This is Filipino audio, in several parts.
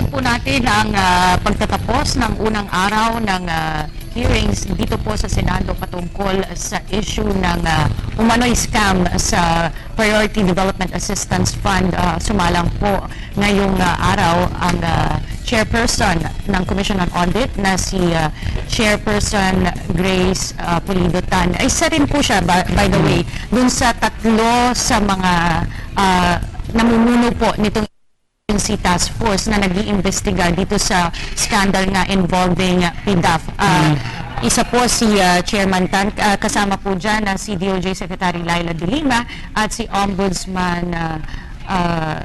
po natin ang pagtatapos ng unang araw ng hearings dito po sa Senado patungkol sa issue ng umano'y scam sa Priority Development Assistance Fund. Sumalang po ngayong araw ang chairperson ng Commission on Audit na si Chairperson Grace Pulido Tan. Isa rin po siya, by the way, dun sa tatlo sa mga namumuno po nitong si task force na nag-iimbestiga dito sa scandal nga involving PDAF. Isa po si Chairman Tan, kasama po dyan si DOJ Secretary Laila De Lima at si Ombudsman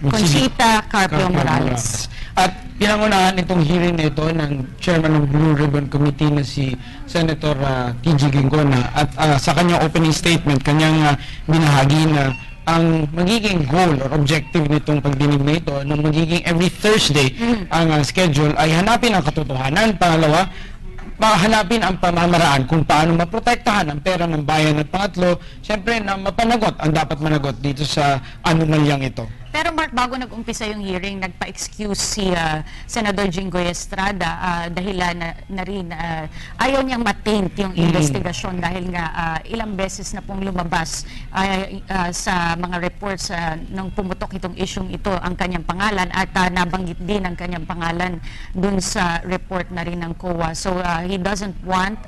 Conchita Carpio Morales. At pinangunahan itong hearing na ito ng Chairman ng Blue Ribbon Committee na si Senator T.G. Ginggona at sa kanyang opening statement, kanyang binahagi na ang magiging goal or objective nitong pagdinig na ito na magiging every Thursday ang schedule ay hanapin ang katotohanan. Pangalawa, hanapin ang pamamaraan kung paano maprotektahan ang pera ng bayan. At pangatlo, siyempre na mapanagot ang dapat managot dito sa anomalyang ito. Pero Mark, bago nag-umpisa yung hearing, nagpa-excuse si Senador Jinggoy Estrada dahilan na rin ayaw niyang mataint yung investigasyon dahil nga ilang beses na pong lumabas sa mga reports nung pumutok itong isyong ito ang kanyang pangalan at nabanggit din ang kanyang pangalan dun sa report na rin ng COA. So he doesn't want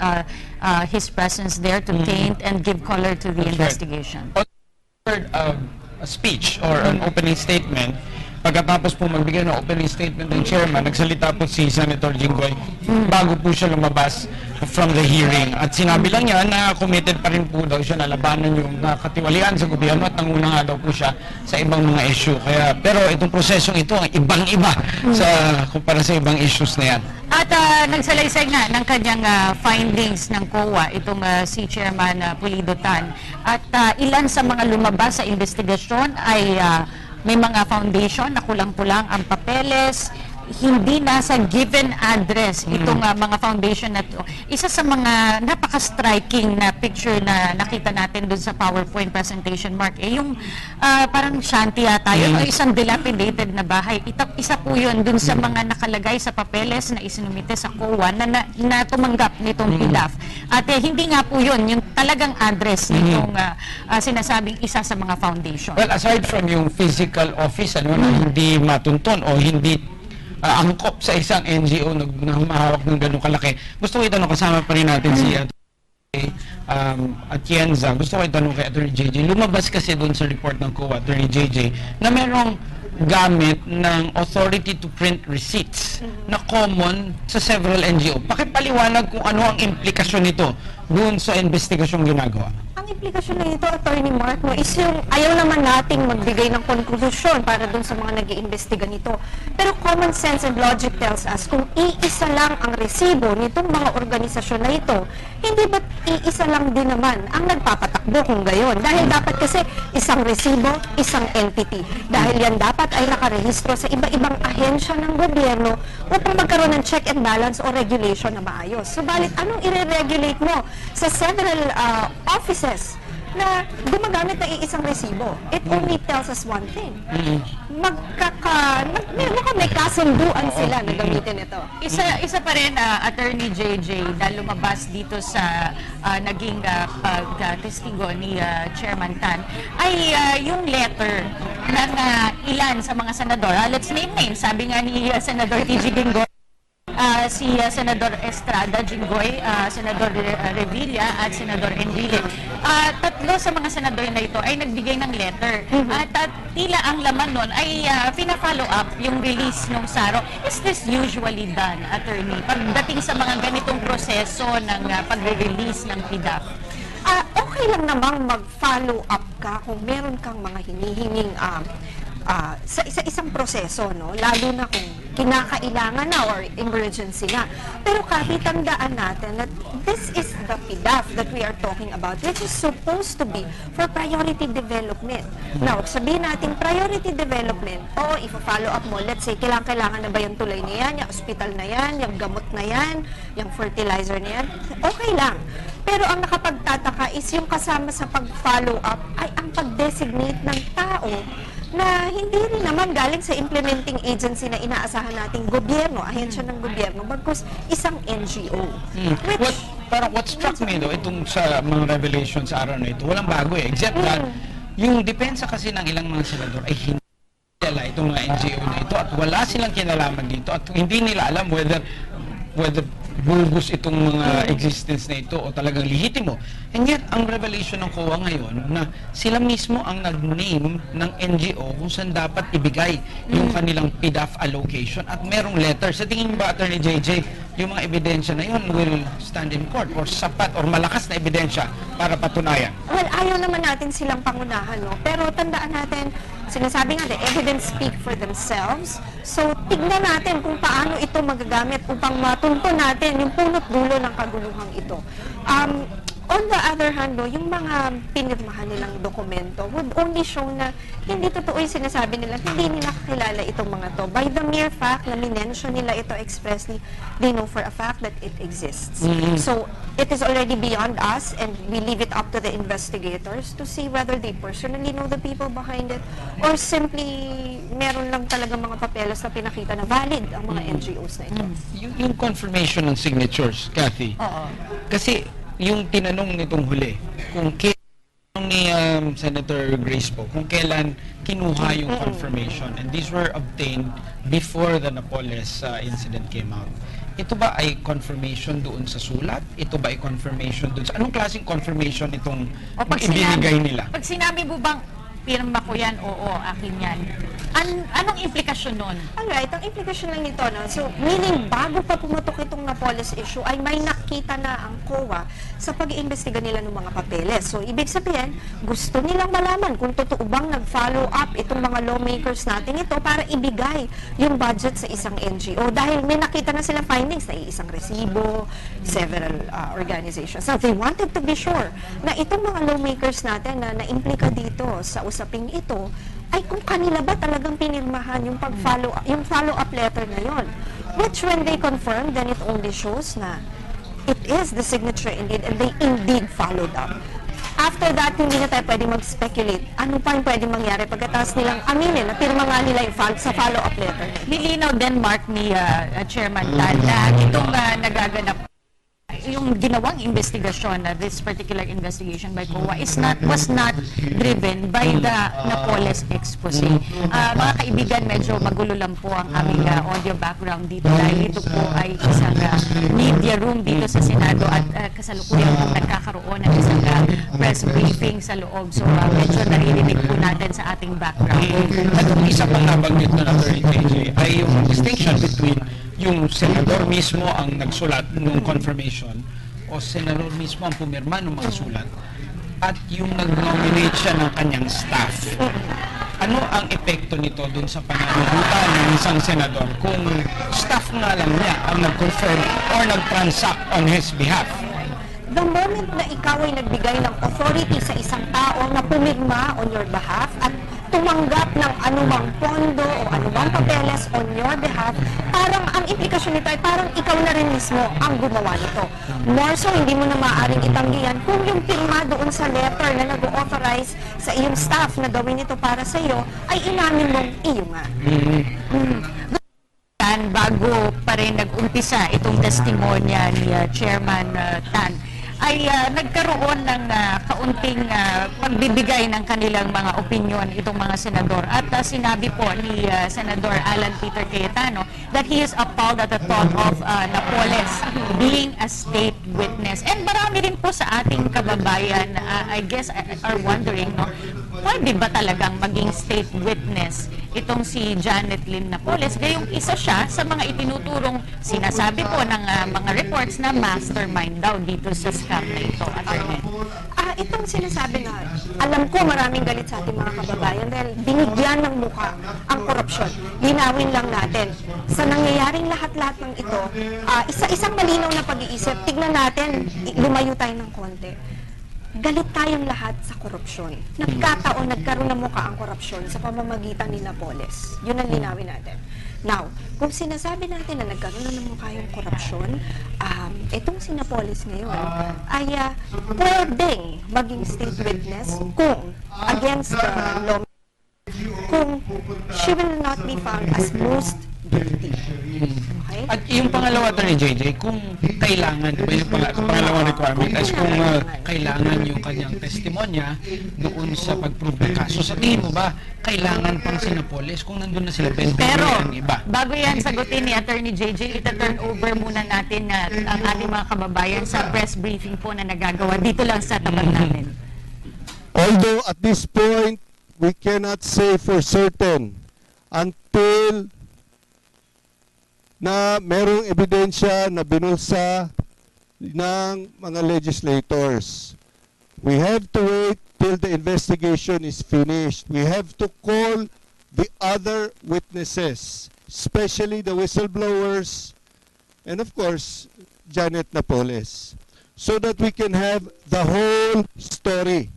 his presence there to taint and give color to the investigation. A speech or an opening statement, pagkatapos po magbigay ng opening statement ng chairman, nagsalita po si Senator Jinggoy bago po siya lumabas from the hearing. At sinabi lang niya na committed pa rin po daw siya na labanan yung katiwalian sa gobyerno at nanguna nga daw po siya sa ibang mga issue. Kaya, pero itong prosesong ito ang ibang-iba kumpara sa ibang issues na yan. At nagsalaysay nga ng kanyang findings ng COA, itong si Chairman Pulido Tan. At ilan sa mga lumabas sa investigasyon ay may mga foundation na kulang-kulang ang papeles, hindi nasa given address itong mga foundation na to. Isa sa mga napaka-striking na picture na nakita natin dun sa PowerPoint presentation, Mark, yung parang shanty yata yun, o isang dilapidated na bahay. Isa po yun dun sa mga nakalagay sa papeles na isinumite sa COA na tumanggap nitong PDAF. At hindi nga po yun, yung talagang address nitong sinasabing isa sa mga foundation. Well, aside from yung physical office, na hindi matunton o hindi angkop sa isang NGO na humahawak ng ganun kalaki. Gusto ko itanong, kasama pa rin natin si Atienza. Gusto ko itanong kay Attorney JJ. Lumabas kasi doon sa report ng COA, Attorney JJ, na merong gamit ng authority to print receipts na common sa several NGO. Pakipaliwanag kung ano ang implikasyon nito doon sa investigasyong ginagawa. Ang implikasyon na ito, Attorney Mark, is yung ayaw naman nating magbigay ng konklusyon para dun sa mga nag-iimbestiga nito. Pero common sense and logic tells us kung iisa lang ang resibo nitong mga organisasyon na ito, hindi ba't iisa lang din naman ang nagpapatakbo kung gayon? Dahil dapat kasi isang resibo, isang entity. Dahil yan dapat ay nakarehistro sa iba-ibang ahensya ng gobyerno upang magkaroon ng check and balance o regulation na maayos. Subalit, anong i-regulate mo sa several offices na gumagamit ng iisang resibo? It only tells us one thing. May kasunduan sila na gamitin ito. Isa pa rin, Attorney JJ, na lumabas dito sa naging testigo ni Chairman Tan, ay yung letter ng ilan sa mga senador. Let's name names. Sabi nga ni Senador T.G. Ginggona, si Senador Estrada, Jinggoy, Senador Revilla at Senador Enrile. Tatlo sa mga senador na ito ay nagbigay ng letter. At tila ang laman nun ay pina-follow up yung release ng SARO. Is this usually done, Attorney, pagdating sa mga ganitong proseso ng pagre-release ng PDAF? Okay lang namang mag-follow up ka kung meron kang mga hinihinging sa isang proseso, no? Lalo na kung kinakailangan na or emergency na. Pero kahit tandaan natin that this is the PDAF that we are talking about, which is supposed to be for priority development. Now, sabihin natin priority development, i-follow up mo, let's say, kailangan na ba yung tulay na yan, yung hospital na yan, yung gamot na yan, yung fertilizer na yan, okay lang. Pero ang nakapagtataka is yung kasama sa pag-follow up ay ang pag-designate ng tao na hindi rin naman galing sa implementing agency na inaasahan nating gobyerno, ahensya ng gobyerno, bagkus isang NGO. Which, What struck me though, itong sa mga revelations sa araw na ito, walang bago eh. Except that, yung depensa kasi ng ilang mga senador ay hindi nila itong mga NGO na ito at wala silang kinalaman dito at hindi nila alam whether bulgus itong mga existence na ito o talagang lehitimo. And yet, ang revelation ng COA ngayon na sila mismo ang nag-name ng NGO kung saan dapat ibigay yung kanilang PDAF allocation at merong letter. Sa tingin ba, Attorney JJ, yung mga ebidensya na yun will stand in court or sapat or malakas na ebidensya para patunayan? well, ayaw naman natin silang pangunahan, no? Pero tandaan natin, sinasabi nga, the evidence speak for themselves. So, tignan natin kung paano ito magagamit upang matunto natin yung punot dulo ng kaguluhang ito. On the other hand, no, yung mga pinirmahan nilang dokumento would only show na hindi totoo yung sinasabi nila, hindi nila kakilala itong mga to. By the mere fact na minention nila ito expressly, they know for a fact that it exists. So, it is already beyond us and we leave it up to the investigators to see whether they personally know the people behind it or simply meron lang talaga mga papeles na pinakita na valid ang mga NGOs na ito. Yung confirmation ng signatures, Kathy. Oo. Kasi yung tinanong nitong huli, kung kailan ni Senator Grace po, kung kailan kinuha yung confirmation, and these were obtained before the Napoles incident came out. Ito ba ay confirmation doon sa sulat? Ito ba ay confirmation doon sa... Anong klaseng confirmation itong ibinigay nila? Pag sinabi mo bang, pirma ko yan, oo, akin yan. Anong implikasyon nun? Alright, ang implikasyon lang nito, no? So, meaning, bago pa pumutok itong Napoles issue, ay may nakita na ang COA sa pag-iimbestiga nila ng mga papeles. So, ibig sabihin, gusto nilang malaman kung totoo bang nag-follow up itong mga lawmakers natin ito para ibigay yung budget sa isang NGO. Dahil may nakita na sila findings na isang resibo, several organizations. So, they wanted to be sure na itong mga lawmakers natin na na-implika dito sa usaping ito, ay kung kanila ba talagang pinirmahan yung yung follow-up letter na yon. Which when they confirm, then it only shows na it is the signature indeed and they indeed followed up. After that, hindi na tayo pwede mag-speculate. Ano pa yung pwede mangyari pagkatapos nilang aminin na pirma nga nila yung sa follow-up letter. Nilinaw din, Mark, ni Chairman Tan, na itong nagaganap yung ginawang investigasyon, this particular investigation by COA was not driven by the Napoles expose. Mga kaibigan, medyo magulo lang po ang aming audio background dito dahil ito po ay isang media room dito sa Senado at kasalukuyan po nagkakaroon ng isang press briefing sa loob. So medyo naririnig po natin sa ating background. At ang isa pang nabanggit na Attorney JJ ay yung distinction between yung senador mismo ang nagsulat ng confirmation o senador mismo ang pumirma ng mga sulat at yung nag-nominate siya ng kanyang staff. Ano ang epekto nito dun sa pananagutan ng isang senador kung staff nga lang niya ang nag-confirm or nag-transact on his behalf? The moment na ikaw ay nagbigay ng authority sa isang tao na pumirma on your behalf at tumanggap ng anumang pondo o anumang papeles on your behalf, parang ang implikasyon nito ay parang ikaw na rin mismo ang gumawa nito. More so, hindi mo na maaaring itanggihan kung yung pirma doon sa letter na nag-authorize sa iyong staff na gawin ito para sa iyo, ay inamin mong iyo nga. Bago pa rin nag-umpisa itong testimonya ni Chairman Tan, ay nagkaroon ng kaunting pagbibigay ng kanilang mga opinion itong mga senador. At sinabi po ni Senador Alan Peter Cayetano that he is appalled at the thought of Napoles being a state witness. And marami rin po sa ating kababayan, I guess, are wondering, no, pwede ba talagang maging state witness itong si Janet Lynn Napoles? Gayong isa siya sa mga itinuturong sinasabi po ng mga reports na mastermind daw dito sa scam na ito, Attorney. Itong sinasabi na, alam ko maraming galit sa ating mga kababayan dahil binigyan ng mukha ang korupsyon. Linawin lang natin. Sa nangyayaring lahat-lahat ng ito, isang malinaw na pag-iisip, tignan natin, lumayo tayo ng konti. Galit tayong lahat sa korupsyon. Nagkataon, nagkaroon ng mukha ang korupsyon sa pamamagitan ni Napoles. Yun ang linawin natin. Now, kung sinasabi natin na nagkaroon na ng mukha yung korupsyon, itong si Napoles ngayon ay pwedeng maging state witness kung against the law, kung she will not be found as most guilty. Okay? At yung pangalawa, Attorney JJ, kung kailangan, diba yung pangalawang requirement is kung kailangan yung kanyang testimonya doon sa pag-prove ng kaso. Sa tingin mo ba, kailangan pang sinapolis kung nandun na sila 20 Pero, ang iba? bago yan sagutin ni Attorney JJ, ita-turn over muna natin na ang ating mga kababayan sa press briefing po na nagagawa dito lang sa tapat namin. Although at this point, we cannot say for certain until na merong ebidensya na binulsa ng mga legislators. We have to wait till the investigation is finished. We have to call the other witnesses, especially the whistleblowers and of course, Janet Napoles, so that we can have the whole story.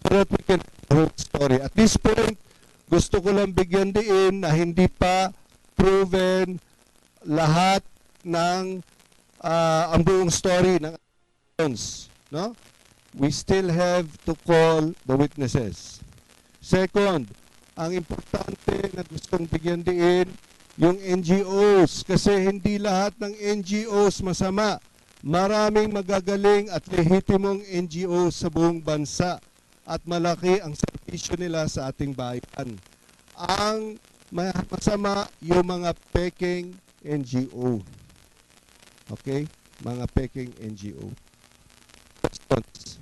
So that we can have the whole story. At this point, gusto ko lang bigyan diin na hindi pa proven lahat ng ang buong story ng evidence, no? We still have to call the witnesses. Second, ang importante na gustong bigyan diin yung NGOs, kasi hindi lahat ng NGOs masama. Maraming magagaling at lehitimong NGOs sa buong bansa at malaki ang serbisyo nila sa ating bayan. Ang masama yung mga peking NGO. Okay? Mga peking NGO. Questions?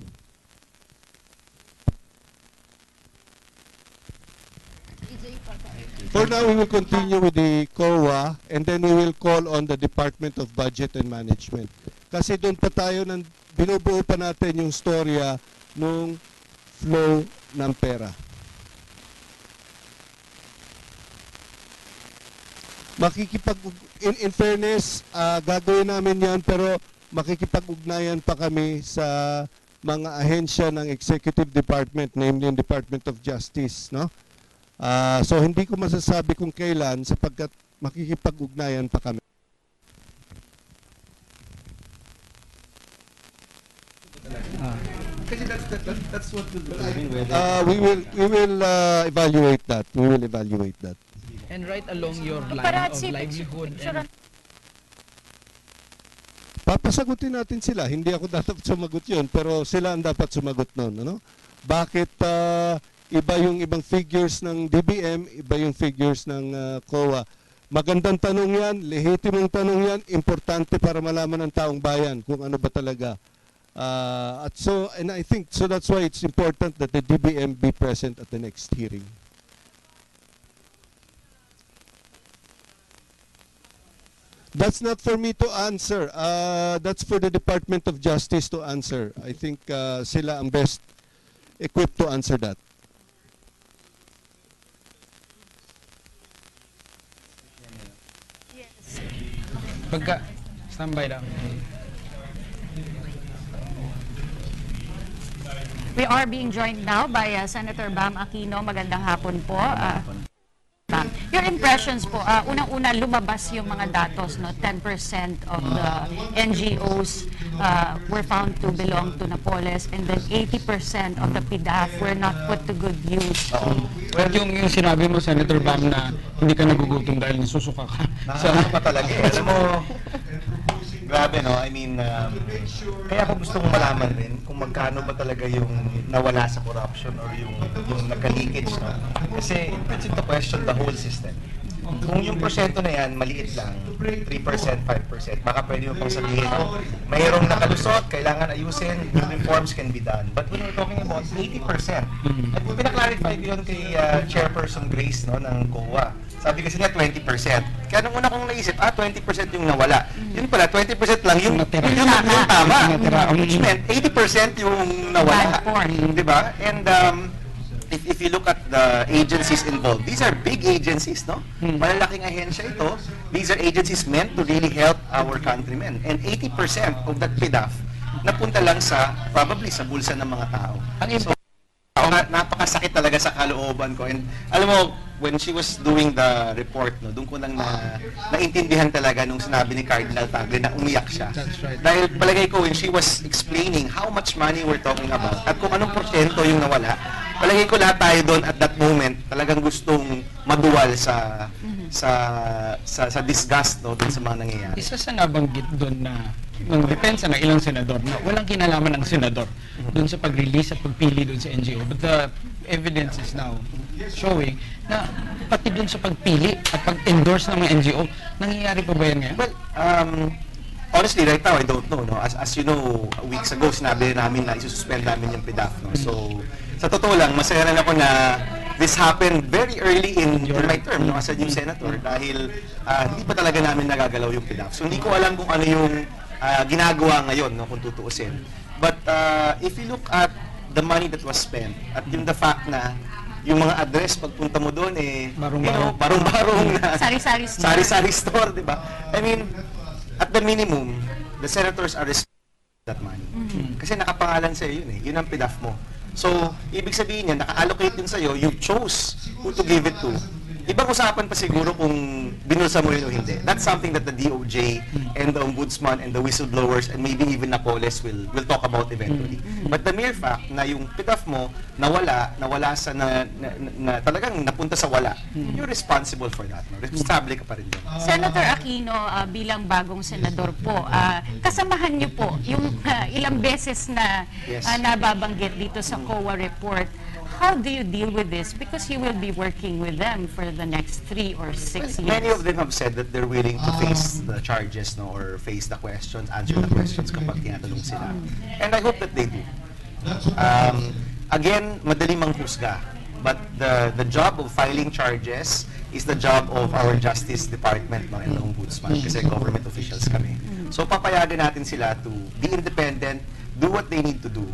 For now, we will continue with the COA and then we will call on the Department of Budget and Management. Kasi doon pa tayo, binubuo pa natin yung storya nung flow ng pera. In fairness, gagawin namin yan, pero makikipag-ugnayan pa kami sa mga ahensya ng Executive Department, namely yung Department of Justice, no? So hindi ko masasabi kung kailan sapagkat makikipag-ugnayan pa kami. Kasi that's what we're doing. We will evaluate that. We will evaluate that. And right along your line Para of livelihood and Papasagutin natin sila. Hindi ako dapat sumagot yun, pero sila ang dapat sumagot nun. Ano? Bakit iba yung ibang figures ng DBM, iba yung figures ng COA? Magandang tanong yan, lehitimong tanong yan, importante para malaman ng taong bayan kung ano ba talaga. And I think, so that's why it's important that the DBM be present at the next hearing. That's not for me to answer. That's for the Department of Justice to answer. I think sila ang best equipped to answer that. pagka standby lang. We are being joined now by Senator Bam Aquino. Magandang hapon po. Bam, your impressions po, unang-una lumabas yung mga datos, no? 10% of the NGOs were found to belong to Napoles, and then 80% of the PDAF were not put to good use. Well, yung sinabi mo, Senator Bam, na hindi ka nagugutom dahil nasusuka ka. Nakakatawa pa talaga eh. Alam mo, grabe no, I mean, kaya ako gusto kong malaman rin kung magkano ba talaga yung nawala sa corruption or yung nagka-leakage, no? Kasi it puts into question the whole system. Kung yung porsyento na yan, maliit lang, 3%, 5%, baka pwede mo pang sabihin, mayroong nakalusot, kailangan ayusin, good reforms can be done. But when we're talking about 80%, at pinaklarify ko yun kay Chairperson Grace, no, ng COA. Sabi kasi niya 20%. Kaya nung una kong naisip, 20% yung nawala. Yun pala, 20% lang yung tama. Which meant 80% yung nawala. Diba? And if you look at the agencies involved, these are big agencies, no? Malalaking ahensya ito. These are agencies meant to really help our countrymen. And 80% of that PDAF napunta lang probably sa bulsa ng mga tao. So, napakasakit talaga sa kalooban ko. And alam mo, when she was doing the report, no, doon ko lang naintindihan talaga nung sinabi ni Cardinal Tagle na umiyak siya. That's right. Dahil palagay ko, when she was explaining how much money we're talking about at kung anong porsyento yung nawala, palagay ko lahat tayo doon at that moment talagang gustong maduwal sa disgust, no, dun sa mga nangyayari. Isa sa nabanggit doon na ng depensa ng ilang senador na walang kinalaman ng senador doon sa pag-release at pagpili doon sa NGO. But the evidence is now showing na pati doon sa pagpili at pag-endorse ng mga NGO, nangyayari pa ba yan ngayon? Well, honestly, right now, I don't know. No? As you know, weeks ago, sinabi namin na isususpend namin yung PDAF. No? So, sa totoo lang, masaya rin ako na this happened very early in my term, no, as a new senator, dahil hindi pa talaga namin nagagalaw yung PDAF. So, hindi ko alam kung ano yung ginagawa ngayon, no, kung tutuusin. But if you look at the money that was spent, at yung the fact na yung mga address pagpunta mo doon, barong-barong na Sari-sari store. sari-sari store, di ba? I mean, at the minimum, the senators are responsible for that money. Kasi nakapangalan sa'yo yun yun ang PDAF mo. So, ibig sabihin niya, naka-allocate din sa'yo, you chose who to give it to. Ibang usapan pa siguro kung binulsa mo yun o hindi. That's something that the DOJ and the Ombudsman and the whistleblowers and maybe even Napoles will talk about eventually. But the mere fact na yung PDAF mo nawala sa talagang napunta sa wala, you're responsible for that. No? Responsable ka pa rin doon. Senator Aquino, bilang bagong senador po, kasamahan niyo po yung ilang beses na Yes. nababanggit dito sa COA report. How do you deal with this? Because you will be working with them for the next 3 or 6 years. Many of them have said that they're willing to face the charges, no, or face the questions, answer the questions kapag tinatanong sila. And I hope that they do. Again, madali manghusga. But the job of filing charges is the job of our Justice Department, no, and the Ombudsman, kasi government officials kami. So papayagan natin sila to be independent, do what they need to do.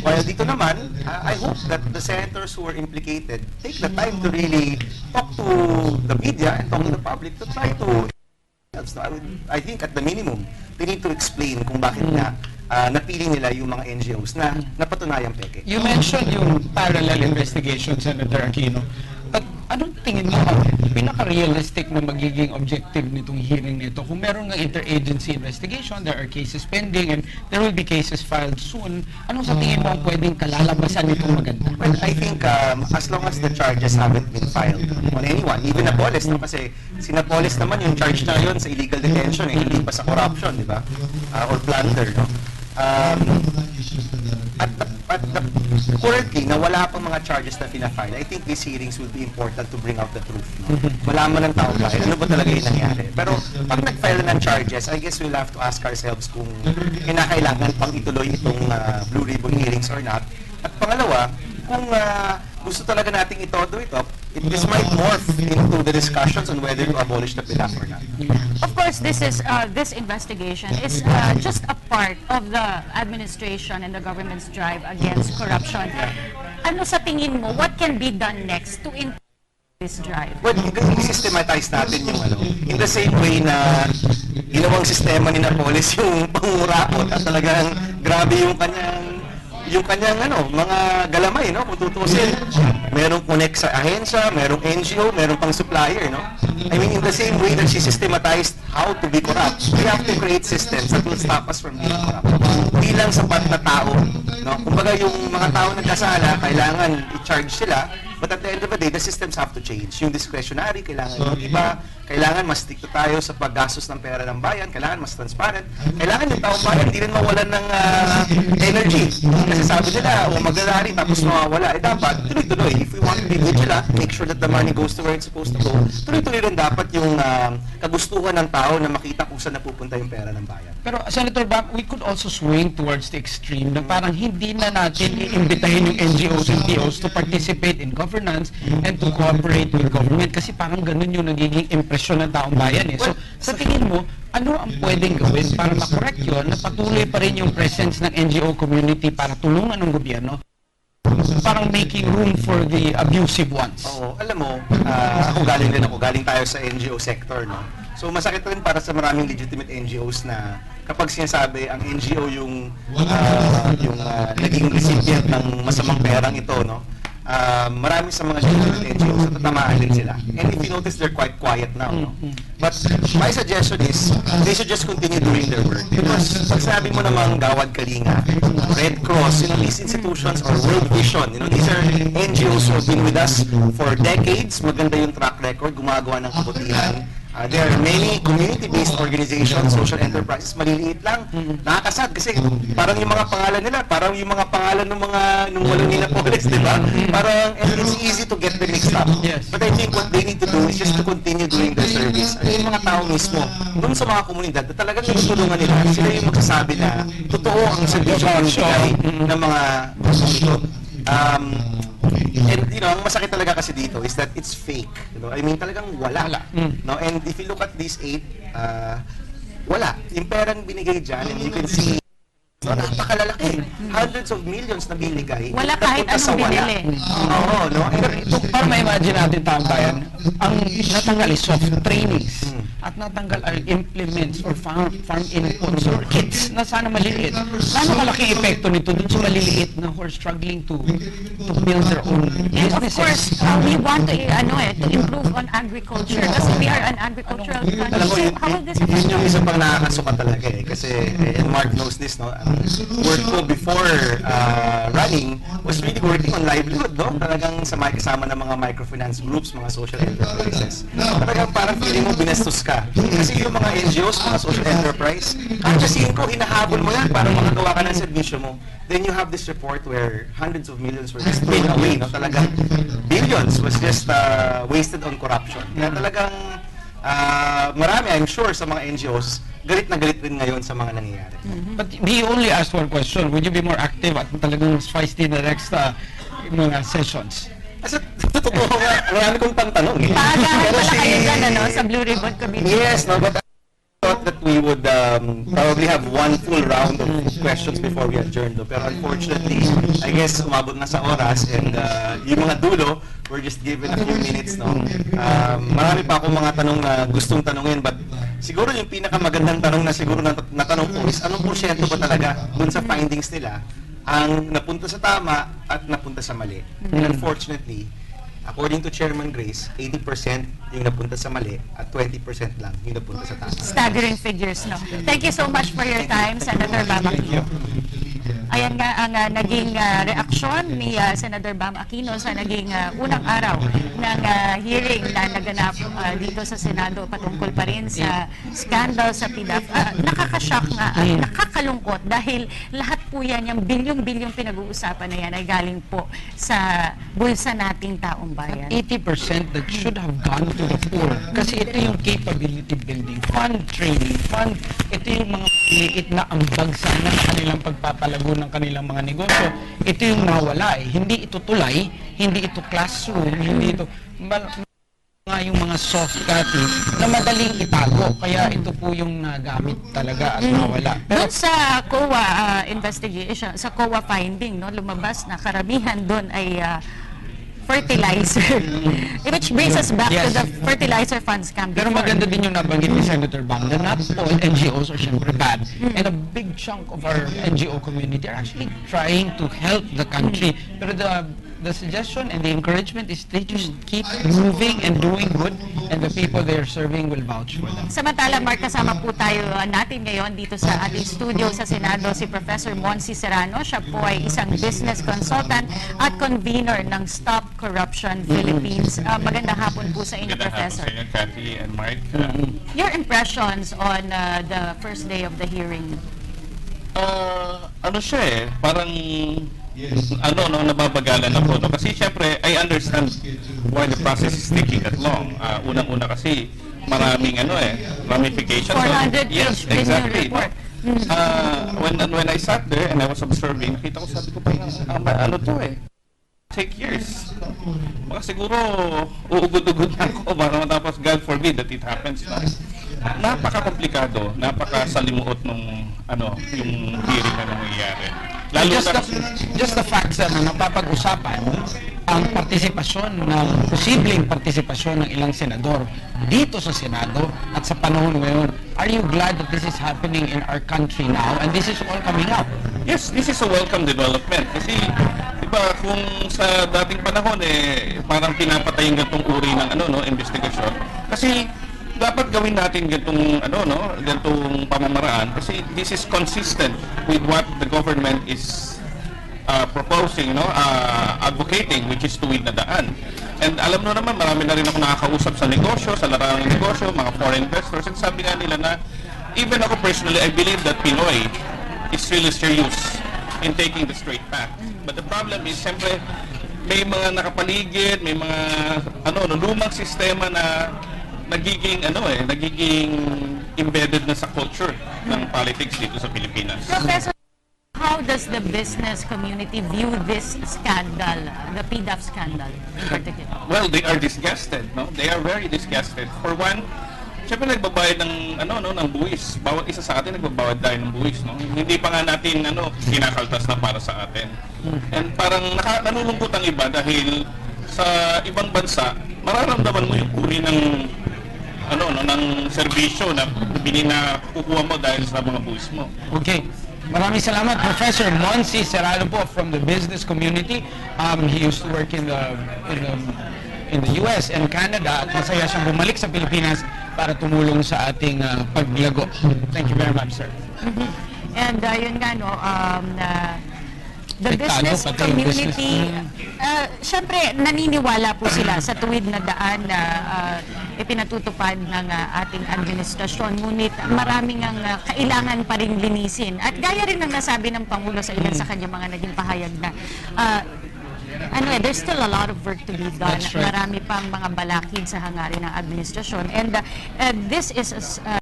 While dito naman, I hope that the senators who are implicated take the time to really talk to the media and talk to the public to try to... I think at the minimum, they need to explain kung bakit nga napili nila yung mga NGOs na napatunayang peke. You mentioned yung parallel investigation, Senator Aquino. At anong tingin mo ang pinaka-realistic na magiging objective nitong hearing nito? Kung meron ng interagency investigation, there are cases pending and there will be cases filed soon, anong sa tingin mo ang pwedeng kalalabasan nitong maganda? Well, I think as long as the charges haven't been filed on anyone, even Napoles, no? Kasi si Napoles naman yung charge na yun sa illegal detention, hindi pa sa corruption, di ba? Or plunder, no? Currently, na wala pang mga charges na pinafile, I think these hearings will be important to bring out the truth. No? Malaman ng tao bayan, ano ba talaga yung nangyari. Pero pag nag-file ng charges, I guess we'll have to ask ourselves kung kinakailangan pang ituloy itong Blue Ribbon hearings or not. At pangalawa, kung gusto talaga nating itodo ito, this might morph into the discussions on whether to abolish the PDAF or not. Of course, this investigation is just a part of the administration and the government's drive against corruption. Ano sa tingin mo, what can be done next to improve this drive? Well, i-systematize natin yung in the same way na ginawang sistema ni Napoles yung pangurakot at talagang grabe yung kanyang mga galamay, no? Kung tutusin, merong connect sa ahensya, merong NGO, merong pang supplier, no? I mean, in the same way that she systematized how to be corrupt, we have to create systems that will stop us from being corrupt. Bilang sapat na tao, no? Kumbaga yung mga tao nagkasala, kailangan i-charge sila, but at the end of the day, the systems have to change. Yung discretionary, kailangan yung iba, kailangan mas stricto tayo sa paggastos ng pera ng bayan, kailangan mas transparent, kailangan yung taong bayan hindi rin mawalan ng energy. Kasi sabi nila, maglalari tapos mawawala. Dapat, tuloy-tuloy. If we want to be vigilant, make sure that the money goes to where it's supposed to go, tuloy-tuloy rin dapat yung kagustuhan ng tao na makita kung saan napupunta yung pera ng bayan. Pero Senator Bam, we could also swing towards the extreme na parang hindi na natin iimbitahin yung NGOs and POs to participate in governance and to cooperate with government kasi parang ganun yung nagiging impresyon ng taong bayan eh. So, sa tingin mo, ano ang pwedeng gawin para makorek yun na patuloy pa rin yung presence ng NGO community para tulungan ng gobyerno? Parang making room for the abusive ones. Oo, alam mo, galing tayo sa NGO sector, no? So masakit rin para sa maraming legitimate NGOs na kapag sinasabi ang NGO yung naging recipient ng masamang perang ito, no? marami sa mga legitimate NGOs na tatamaan din sila. And if you notice, they're quite quiet now. No? But my suggestion is, they should just continue doing their work. Because pag sabi mo namang Gawad Kalinga, Red Cross, these institutions or World Vision, these are NGOs who have been with us for decades. Maganda yung track record, gumagawa ng kabutihan. There are many community-based organizations, social enterprises, maliliit lang. Nakakasad kasi parang yung mga pangalan nila, parang yung mga pangalan ng mga nung walang Ninapolis, di ba? Parang, and it's easy to get them mixed up. Yes. But I think what they need to do is just to continue doing their service. At yung mga tao mismo, dun sa mga komunidad, na talagang tinutulungan nila, sila yung magsasabi na totoo ang servisyo pagbigay ng mga grupong ito. And ang masakit talaga kasi dito is that it's fake. I mean, talagang wala. No? And if you look at these 8, wala. Yung perang binigay dyan, and you can see, napakalalaki. Hundreds of millions na binigay. Wala kahit napunta sa anong wala. binili. Oo, no? And ito, Para ma-imagine natin, taong bayan, ang natanggal is soft trainings at natanggal ay implements or farm inputs or kits na sana maliliit. Paano malaki epekto nito dun sa maliliit na who are struggling to build their own And of businesses? course, we want to improve on agriculture kasi we are an agricultural alam mo, country. So how will this yun yung affect? isa pang nakakasuka talaga eh. Kasi, and Mark knows this, no? Ang work ko before running was really working on livelihood, no? Talagang sa mga kasama ng mga microfinance groups, mga social enterprises. Talagang parang feeling mo binastos ka. Kasi yung mga NGOs, mga social enterprise, kasi ko, hinahabol mo yan para makagawa ka ng servisyo mo. Then you have this report where hundreds of millions were just thrown away, no? Talagang billions was just wasted on corruption. Kaya talagang marami, I'm sure, sa mga NGOs, galit na galit rin ngayon sa mga nangyayari. But he only asked one question. Would you be more active at talagang mas feisty na next mga sessions? Kasi totoo nga, marami kong tanong eh. Paagahan Pero pala kayo dyan, sa Blue Ribbon Committee. Yes, no, but I thought that we would probably have one full round of questions before we adjourn. No? Pero unfortunately, I guess umabot na sa oras and yung mga dulo, we're just given a few minutes. No? Marami pa akong mga tanong na gustong tanungin, but siguro yung pinakamagandang tanong na siguro natanong ko is anong porsyento ba talaga dun sa findings nila ang napunta sa tama at napunta sa mali. And unfortunately, according to Chairman Grace, 80% yung napunta sa mali at 20% lang yung napunta sa tama. Staggering figures, no? Thank you so much for your time, Senator Bam Aquino. Ayan nga ang naging reaksyon ni Senator Bam Aquino sa naging unang araw ng hearing na naganap dito sa Senado patungkol pa rin sa scandal sa PDAF. Nakakashock nga, nakakalungkot dahil lahat po yan, yung bilyong-bilyong pinag-uusapan na yan ay galing po sa bulsa nating taong bayan. 80% that should have gone to the poor. Kasi ito yung capability building, fund training, ito yung mga liit na ambag sana ng kanilang pagpapalago ng kanilang mga negosyo. Ito yung nawala eh. Hindi ito tulay, hindi ito classroom, hindi ito nga yung mga soft copy na madaling itago. Kaya ito po yung nagamit talaga at nawala. Doon sa COA investigation, sa COA finding, no, lumabas na karamihan doon ay fertilizer. Which brings us back to the fertilizer fund scam Pero before. maganda din yung nabanggit ni Senator Bang na not all NGOs are syempre bad. And a big chunk of our NGO community are actually trying to help the country. Pero the suggestion and the encouragement is they just keep moving and doing good and the people they are serving will vouch for them. Samantala, Mark, kasama po tayo natin ngayon dito sa ating studio sa Senado si Professor Monsi Serrano. Siya po ay isang business consultant at convener ng Stop Corruption Philippines. Magandang hapon po sa inyo, Professor. Sa inyo, Cathy and Mark. Your impressions on the first day of the hearing? Ano siya eh, parang nababagalan ako. No? Kasi syempre, I understand why the process is taking that long. Unang-una kasi maraming ramifications. 400 Yes, page opinion exactly. report. When I sat there and I was observing, nakita ko, sabi ko take years. Baka siguro uugod-ugod na ako para matapos, God forbid that it happens. Napaka-komplikado, napaka-salimuot nung yung hearing na nangyayari. Lalo Just the fact na napapag-usapan ang partisipasyon posibleng partisipasyon ng ilang senador dito sa Senado at sa panahon ngayon. Are you glad that this is happening in our country now and this is all coming up? Yes, this is a welcome development kasi ba, kung sa dating panahon parang pinapatay yung ganitong uri ng investigasyon. Kasi dapat gawin natin ganitong pamamaraan kasi this is consistent with what the government is proposing, advocating, which is tuwid na daan. And alam mo naman, marami na rin ako nakakausap sa negosyo, sa larangan ng negosyo, mga foreign investors, and sabi nga nila na even ako personally, I believe that Pinoy is really serious in taking the straight path. But the problem is, siyempre, may mga nakapaligid, may mga lumang sistema na nagiging embedded na sa culture ng politics dito sa Pilipinas. Professor, how does the business community view this scandal, the PDAF scandal in particular? Well, they are disgusted, no? They are very disgusted. For one, syempre nagbabayad ng buwis. Bawat isa sa atin nagbabayad tayo ng buwis, no? Hindi pa nga natin kinakaltas na para sa atin. And parang nanulungkot ang iba dahil sa ibang bansa, mararamdaman mo yung uri ng ng serbisyo na kukuha mo dahil sa mga buwis mo. Okay. Maraming salamat, Professor Monsi Serrano po from the business community. He used to work in the US and Canada at masaya siyang bumalik sa Pilipinas para tumulong sa ating paglago. Thank you very much, sir. And yun nga, the Apektado business pati yung community, syempre naniniwala po sila sa tuwid na daan na ipinatutupad ng ating administrasyon. Ngunit maraming ang kailangan pa rin linisin. At gaya rin ng nasabi ng Pangulo sa ilan sa kanyang mga naging pahayag na there's still a lot of work to be done. That's right. Marami pang mga balakid sa hangarin ng administrasyon. And this is a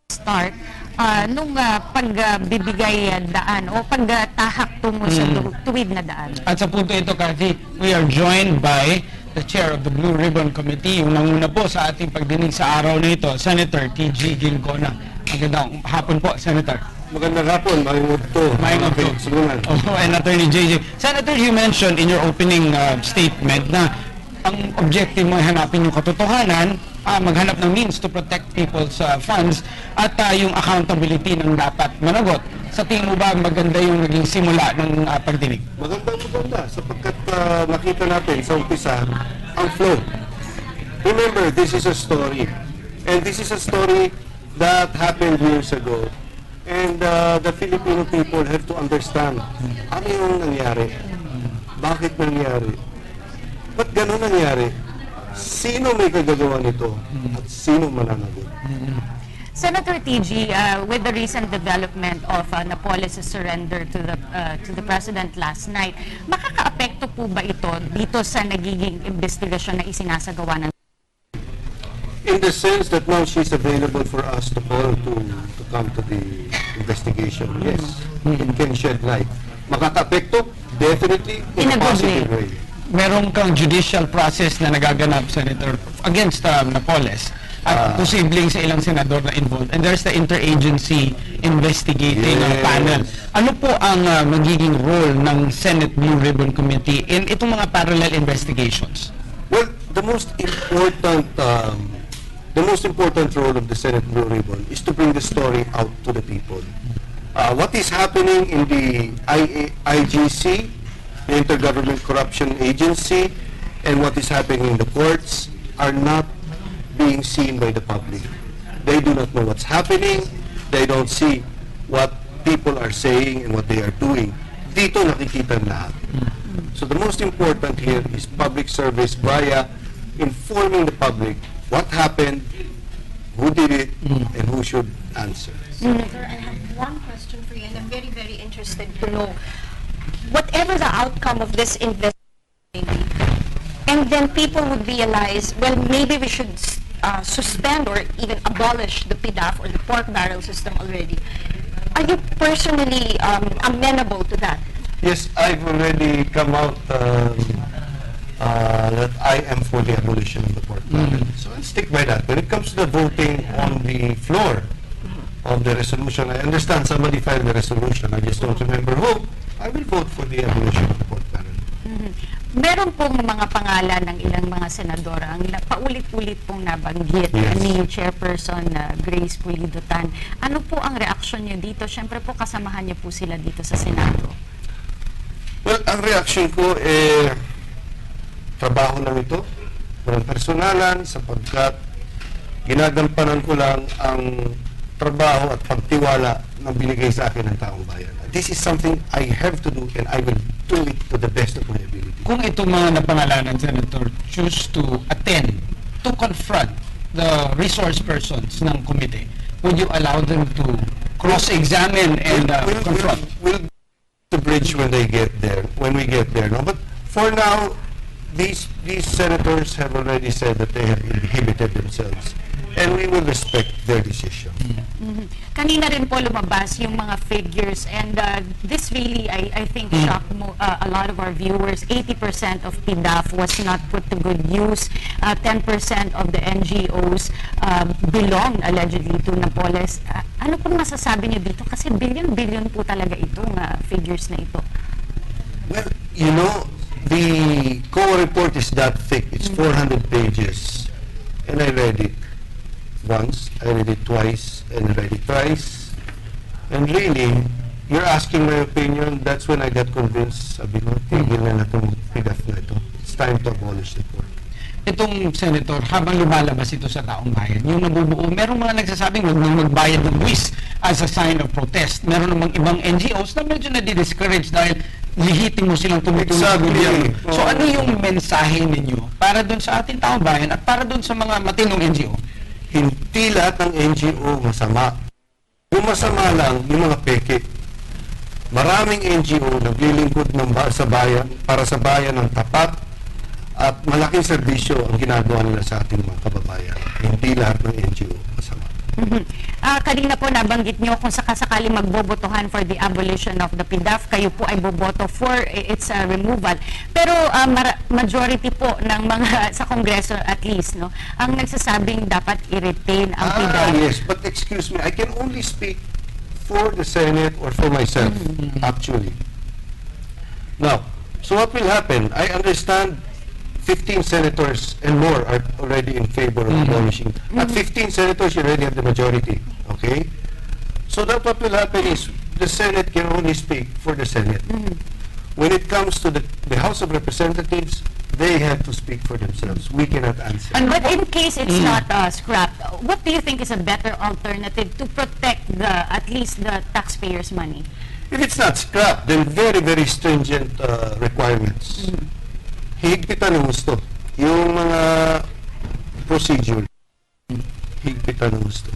start nung pagbibigay daan o pagtahak tungo sa tuwid na daan. At sa punto ito, Kathy, we are joined by the chair of the Blue Ribbon Committee. Yung nanguna po sa ating pagdinig sa araw na ito, Senator T.G. Ginggona. Magandang hapon po, Senator. Magandang hapon, Mayong Udto. And Attorney J.J. Senator, you mentioned in your opening statement na ang objective mo ay hanapin yung katotohanan, maghanap ng means to protect people's funds at yung accountability ng dapat managot. Sa tingin mo ba maganda yung naging simula ng pagdinig? Maganda sapagkat nakita natin sa umpisa ang flow. Remember, this is a story. And this is a story that happened years ago. And the Filipino people have to understand ano yung nangyari. Bakit nangyari? Ba't ganun nangyari? Sino may kagagawa nito? At sino mananagot? Senator TG, with the recent development of Napoles' surrender to the President last night, makakaapekto po ba ito dito sa nagiging investigasyon na isinasagawa ng In the sense that now she's available for us to call to come to the investigation, yes, it can shed light. Makaka-apekto? Definitely In a good positive way. way. Meron kang judicial process na nagaganap, Senator, against Napoles at posibleng sa ilang senador na involved. And there's the interagency investigating panel. Ano po ang magiging role ng Senate Blue Ribbon Committee in itong mga parallel investigations? Well, the most important role of the Senate Blue Ribbon is to bring the story out to the people. What is happening in the IGC, the Intergovernment Corruption Agency, and what is happening in the courts are not being seen by the public. They do not know what's happening. They don't see what people are saying and what they are doing. Dito nakikita lahat. So the most important here is public service via informing the public what happened, who did it, and who should answer. Senator, I have one question for you, and I'm very, very interested to know, whatever the outcome of this investigation, and then people would realize, well, maybe we should suspend or even abolish the PDAF or the pork barrel system already. Are you personally amenable to that? Yes, I've already come out that I am for the abolition of the pork barrel. So I'll stick by that. When it comes to the voting on the floor of the resolution, I understand somebody filed the resolution. I just don't remember who. I will vote for the abolition of the pork barrel. Meron pong mga pangalan ng ilang mga senador ang paulit-ulit pong nabanggit Yes. ni Chairperson Grace Pulido-Tan. Ano po ang reaksyon niyo dito? Siyempre po kasamahan niyo po sila dito sa Senado. Well, ang reaction ko, trabaho lang ito. Walang personalan sapagkat ginagampanan ko lang ang trabaho at pagtiwala na binigay sa akin ng taong bayan. This is something I have to do and I will do it to the best of my ability. Kung itong mga napangalanan, Senator, choose to attend, to confront the resource persons ng committee, would you allow them to cross-examine and confront? We'll the bridge when they get there, when we get there. No? But for now, these senators have already said that they have inhibited themselves, and we will respect their decision. Kanina rin po lumabas yung mga figures, and this really, I think, shocked a lot of our viewers. 80% of PDAF was not put to good use. 10% of the NGOs belong allegedly to Napoles. Ano pong masasabi niyo dito? Kasi billion-billion po talaga itong figures na ito. Well, you know, the COA report is that thick. It's 400 pages, and I read it once, I read it twice, and I read it thrice. And really, you're asking my opinion, that's when I got convinced, sabi ko, tigil na itong PDAF na ito. It's time to abolish the court. Itong Senator, habang lumalabas ito sa taong bayan, yung nabubuo, merong mga nagsasabing huwag nang magbayad ng buwis as a sign of protest. Meron namang ibang NGOs na medyo na-discourage dahil lihitimo silang tumutulong sa Exactly. gobyerno. So Oo. ano yung mensahe ninyo para doon sa ating taong bayan at para doon sa mga matinong NGO? Hindi lahat ng NGO masama. Yung masama lang, yung mga peke. Maraming NGO naglilingkod sa bayan, para sa bayan ng tapat at malaking serbisyo ang ginagawa nila sa ating mga kababayan. Hindi lahat ng NGO masama. Kanina po nabanggit nyo kung sakasakali magbobotohan for the abolition of the PDAF, kayo po ay boboto for its removal. Pero majority po ng mga sa Kongreso at least, no, ang nagsasabing dapat i-retain ang PDAF. Yes, but excuse me, I can only speak for the Senate or for myself, actually. Now, so what will happen? I understand 15 senators and more are already in favor of abolishing. At 15 senators, you already have the majority. Okay? So that what will happen is the Senate can only speak for the Senate. When it comes to the House of Representatives, they have to speak for themselves. We cannot answer. But in case it's not scrapped, what do you think is a better alternative to protect at least the taxpayers' money? If it's not scrapped, then very, very stringent requirements. Higpitan ng gusto. Yung mga procedure, higpitan ng gusto.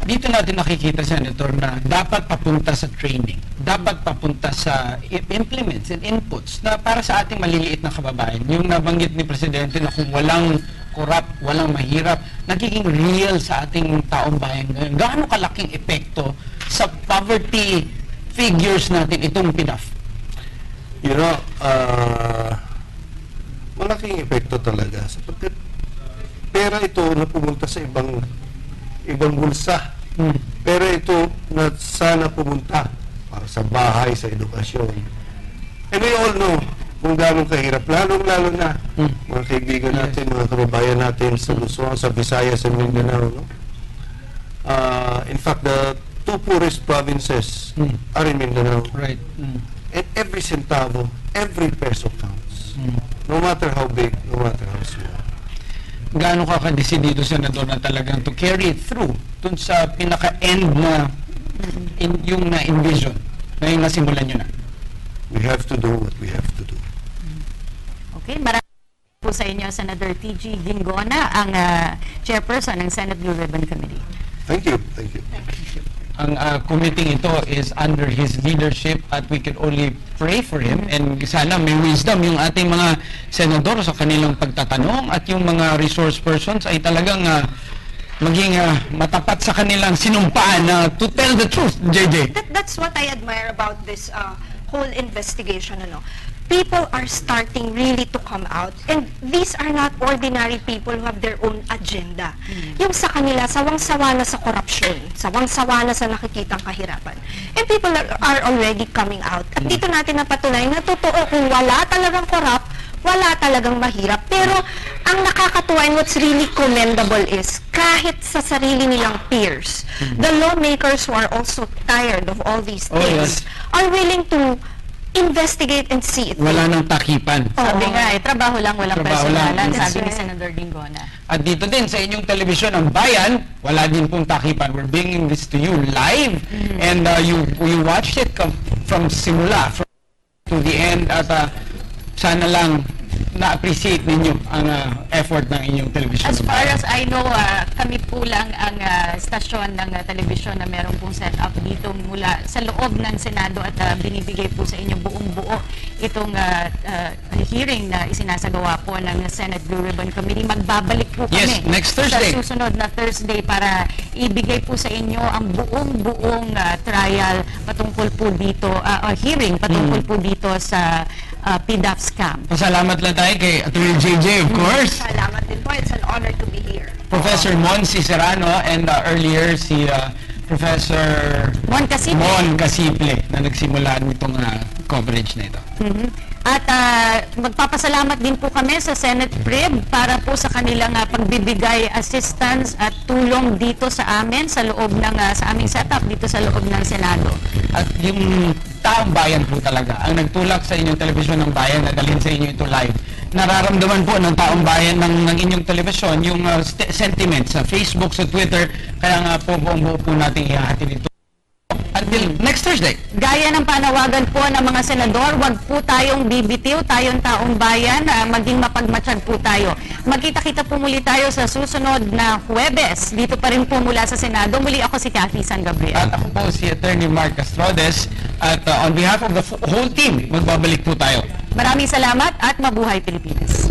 Dito natin nakikita, Senator, na dapat papunta sa training, dapat papunta sa implements and inputs na para sa ating maliliit na kababayan. Yung nabanggit ni Presidente na kung walang corrupt, walang mahirap, nagiging real sa ating taong bayan ngayon. Gaano kalaking epekto sa poverty figures natin itong PDAF? You know, malaking epekto talaga sapagkat pera ito na pumunta sa ibang bulsa. Pera ito na sana pumunta para sa bahay, sa edukasyon. And we all know kung gaano kahirap, lalong-lalo na mga kaibigan natin, mga kababayan natin sa Luzon, sa Visayas, sa Mindanao. No? In fact, the two poorest provinces are in Mindanao. Right. And every centavo, every peso counts. No matter how big, no matter how small. Gaano ka kadesidido, Senador, na talagang to carry it through dun sa pinaka-end na yung na-envision na yung nasimulan nyo na? We have to do what we have to do. Okay, maraming po sa inyo, Senator T.G. Ginggona, ang chairperson ng Senate Blue Ribbon Committee. Thank you. Thank you. Ang committee ito is under his leadership at we can only pray for him and sana may wisdom yung ating mga senador sa kanilang pagtatanong at yung mga resource persons ay talagang maging matapat sa kanilang sinumpaan na to tell the truth, JJ. That's what I admire about this whole investigation. People are starting really to come out, and these are not ordinary people who have their own agenda. Yung sa kanila, sawang-sawa na sa korupsyon, sawang-sawa na sa nakikitang kahirapan. And people are already coming out. At dito natin napatunayan na totoo kung wala talagang corrupt, wala talagang mahirap. Pero ang nakakatuwa and what's really commendable is kahit sa sarili nilang peers, the lawmakers who are also tired of all these things are willing to investigate and see it. Wala nang takipan. Sabi nga trabaho lang, walang Trabaho lang. personalan, That's sabi ni right. Senador Dingona. At dito din sa inyong telebisyon, ang Bayan, wala din pong takipan. We're bringing this to you live, and you watched it from simula, to the end, at sana lang na-appreciate ninyo ang effort ng inyong telebisyon. As far as I know, kami po lang ang stasyon ng telebisyon na meron pong set up dito mula sa loob ng Senado at binibigay po sa inyo buong buo itong hearing na isinasagawa po ng Senate Blue Ribbon Committee. Magbabalik po kami Yes, next Thursday. sa susunod na Thursday para ibigay po sa inyo ang buong trial patungkol po dito, hearing patungkol po dito sa PDAP scam. Pasalamat lang tayo kay Atty. JJ, of course. Salamat din po. It's an honor to be here. Professor Monsi Serrano, and earlier si Professor Mon Casiple. Mon Casiple na nagsimula nitong coverage na ito. At magpapasalamat din po kami sa Senate PRIB para po sa kanilang pagbibigay assistance at tulong dito sa amin sa loob ng sa aming setup dito sa loob ng Senado. At yung taong bayan po talaga ang nagtulak sa inyong telebisyon ng bayan na dalhin sa inyo ito live. Nararamdaman po ng taong bayan ng inyong telebisyon yung sentiments sa Facebook, sa Twitter, kaya nga po buong buo po natin ihahatid ito. Until next Thursday. Gaya ng panawagan po ng mga senador, wag po tayong bibitiw, tayong taong bayan, maging mapagmatsyag po tayo. Magkita-kita po muli tayo sa susunod na Huwebes. Dito pa rin po mula sa Senado. Muli ako si Cathy San Gabriel. At ako po si Attorney Mark Castrodes, at on behalf of the whole team, magbabalik po tayo. Maraming salamat at mabuhay Pilipinas.